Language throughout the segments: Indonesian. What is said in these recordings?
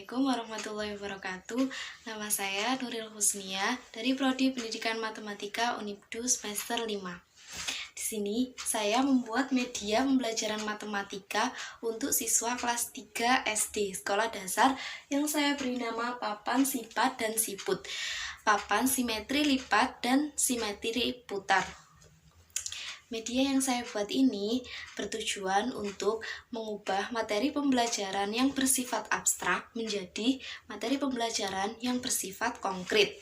Assalamualaikum warahmatullahi wabarakatuh. Nama saya Nuril Husnia dari Prodi Pendidikan Matematika Unibdu semester 5. Di sini saya membuat media pembelajaran matematika untuk siswa kelas 3 SD sekolah dasar yang saya beri nama papan sifat dan siput, papan simetri lipat dan simetri putar. Media yang saya buat ini bertujuan untuk mengubah materi pembelajaran yang bersifat abstrak menjadi materi pembelajaran yang bersifat konkret,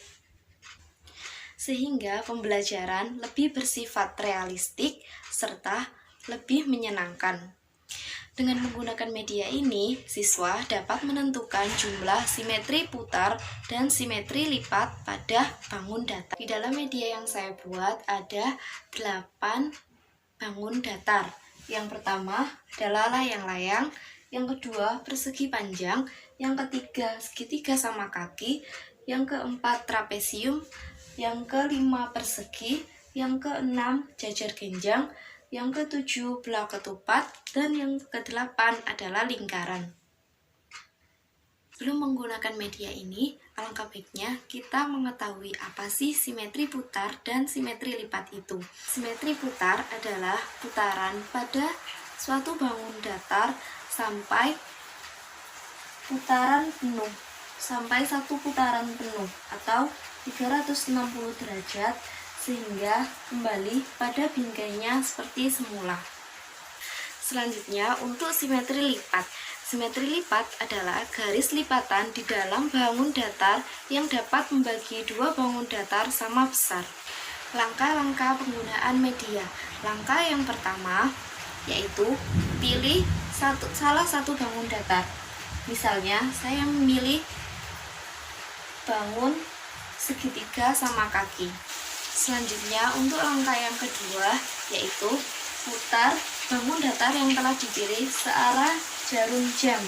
sehingga pembelajaran lebih bersifat realistik serta lebih menyenangkan. Dengan menggunakan media ini, siswa dapat menentukan jumlah simetri putar dan simetri lipat pada bangun datar. Di dalam media yang saya buat ada 8 bangun datar. Yang pertama adalah layang-layang, yang kedua persegi panjang, yang ketiga segitiga sama kaki, yang keempat trapesium, yang kelima persegi, yang keenam jajar genjang, yang ketujuh belah ketupat, dan yang kedelapan adalah lingkaran. Sebelum menggunakan media ini, alangkah baiknya kita mengetahui apa sih simetri putar dan simetri lipat itu. Simetri putar adalah putaran pada suatu bangun datar sampai satu putaran penuh atau 360 derajat, sehingga kembali pada binggainya seperti semula. Selanjutnya untuk simetri lipat. Simetri lipat adalah garis lipatan di dalam bangun datar yang dapat membagi dua bangun datar sama besar. Langkah-langkah penggunaan media. Langkah yang pertama yaitu pilih salah satu bangun datar. Misalnya saya memilih bangun segitiga sama kaki. Selanjutnya untuk langkah yang kedua yaitu putar bangun datar yang telah dipilih searah jarum jam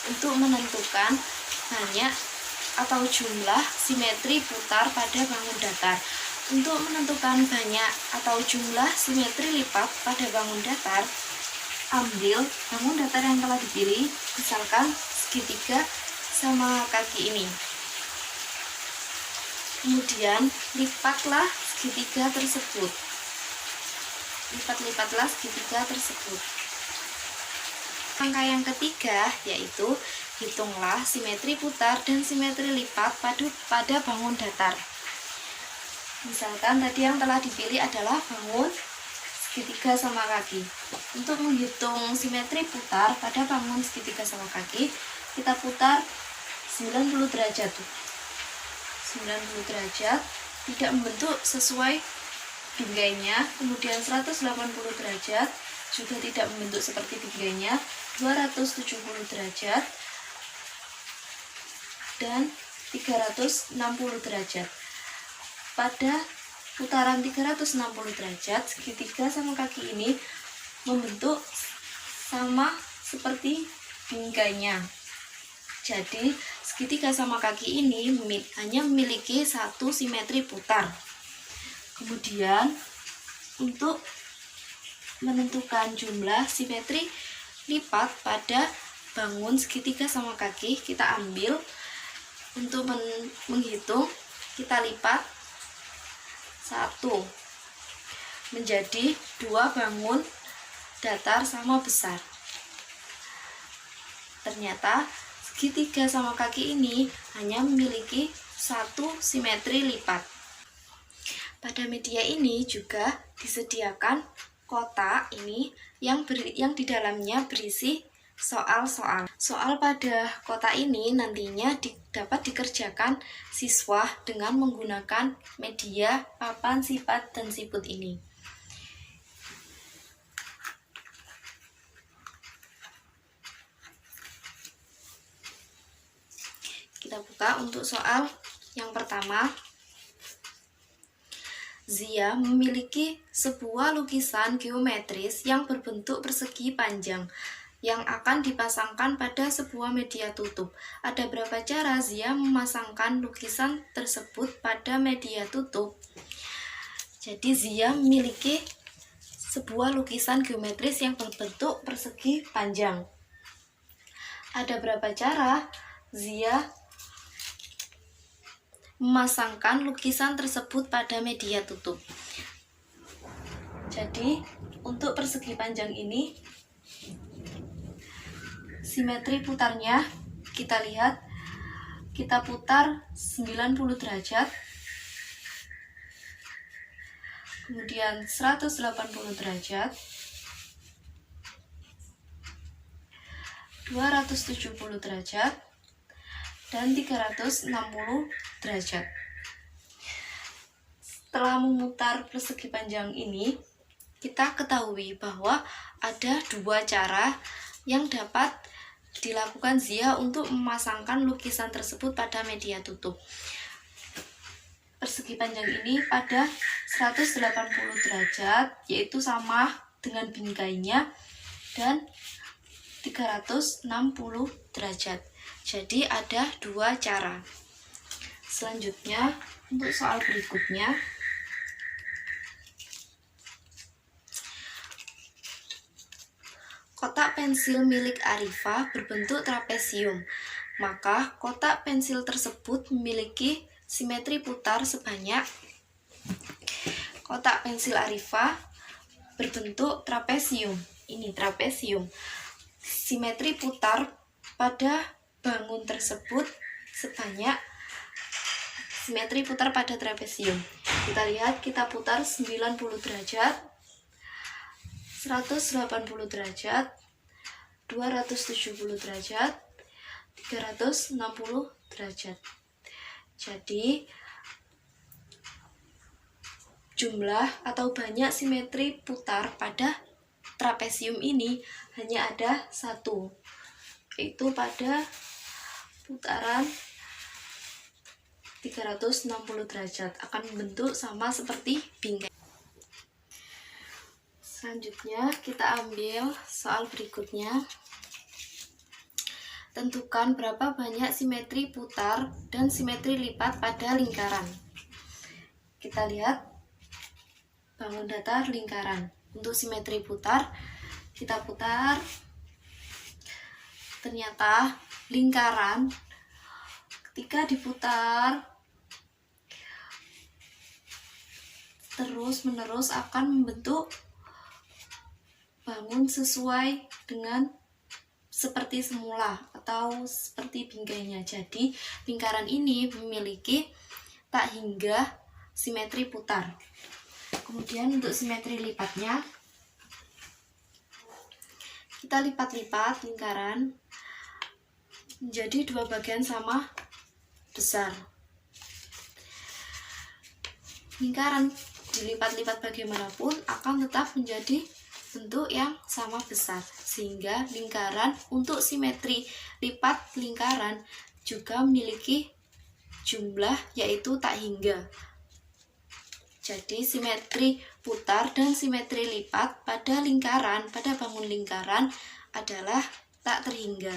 untuk menentukan banyak atau jumlah simetri putar pada bangun datar. Untuk menentukan banyak atau jumlah simetri lipat pada bangun datar, ambil bangun datar yang telah dipilih, misalkan segitiga sama kaki ini. Kemudian lipatlah segitiga tersebut. Lipat-lipatlah segitiga tersebut. Langkah yang ketiga yaitu hitunglah simetri putar dan simetri lipat pada bangun datar. Misalkan tadi yang telah dipilih adalah bangun segitiga sama kaki. Untuk menghitung simetri putar pada bangun segitiga sama kaki, kita putar 90 derajat. 90 derajat, tidak membentuk sesuai binggainya, kemudian 180 derajat juga tidak membentuk seperti binggainya, 270 derajat dan 360 derajat. Pada putaran 360 derajat, segitiga sama kaki ini membentuk sama seperti binggainya. Jadi segitiga sama kaki ini hanya memiliki satu simetri putar. Kemudian untuk menentukan jumlah simetri lipat pada bangun segitiga sama kaki, kita ambil untuk menghitung, kita lipat 1 menjadi 2 bangun datar sama besar. Ternyata segitiga sama kaki ini hanya memiliki satu simetri lipat. Pada media ini juga disediakan kotak ini yang di dalamnya berisi soal-soal. Soal pada kotak ini nantinya dapat dikerjakan siswa dengan menggunakan media papan sifat dan siput ini. Kita buka untuk soal yang pertama. Zia memiliki sebuah lukisan geometris yang berbentuk persegi panjang yang akan dipasangkan pada sebuah media tutup. Ada berapa cara Zia memasangkan lukisan tersebut pada media tutup? Jadi Zia memiliki sebuah lukisan geometris yang berbentuk persegi panjang. Ada berapa cara Zia memasangkan lukisan tersebut pada media tutup. Jadi untuk persegi panjang ini, simetri putarnya kita lihat, kita putar 90 derajat, kemudian 180 derajat, 270 derajat, dan 360 derajat. Setelah memutar persegi panjang ini, kita ketahui bahwa ada dua cara yang dapat dilakukan Zia untuk memasangkan lukisan tersebut pada media tutup. Persegi panjang ini pada 180 derajat, yaitu sama dengan bingkainya, dan 360 derajat. Jadi ada dua cara. Selanjutnya untuk soal berikutnya, kotak pensil milik Arifah berbentuk trapesium. Maka kotak pensil tersebut memiliki simetri putar sebanyak, kotak pensil Arifah berbentuk trapesium. Ini trapesium. Simetri putar pada bangun tersebut sebanyak, simetri putar pada trapesium. Kita lihat, kita putar 90 derajat, 180 derajat, 270 derajat, 360 derajat. Jadi jumlah atau banyak simetri putar pada trapesium ini hanya ada satu, yaitu pada putaran 360 derajat, akan membentuk sama seperti bingkai. Selanjutnya kita ambil soal berikutnya. Tentukan berapa banyak simetri putar dan simetri lipat pada lingkaran. Kita lihat bangun datar lingkaran. Untuk simetri putar, kita putar, ternyata lingkaran ketika diputar terus menerus akan membentuk bangun sesuai dengan seperti semula atau seperti bingkainya. Jadi lingkaran ini memiliki tak hingga simetri putar. Kemudian untuk simetri lipatnya, kita lipat-lipat lingkaran menjadi dua bagian sama besar. Lingkaran dilipat-lipat bagaimanapun akan tetap menjadi bentuk yang sama besar, sehingga lingkaran untuk simetri lipat lingkaran juga memiliki jumlah, yaitu tak hingga. Jadi simetri putar dan simetri lipat pada lingkaran, pada bangun lingkaran adalah tak terhingga.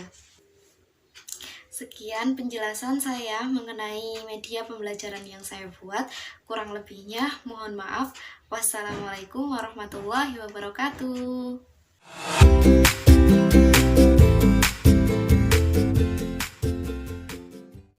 Sekian penjelasan saya mengenai media pembelajaran yang saya buat. Kurang lebihnya mohon maaf. Wassalamualaikum warahmatullahi wabarakatuh.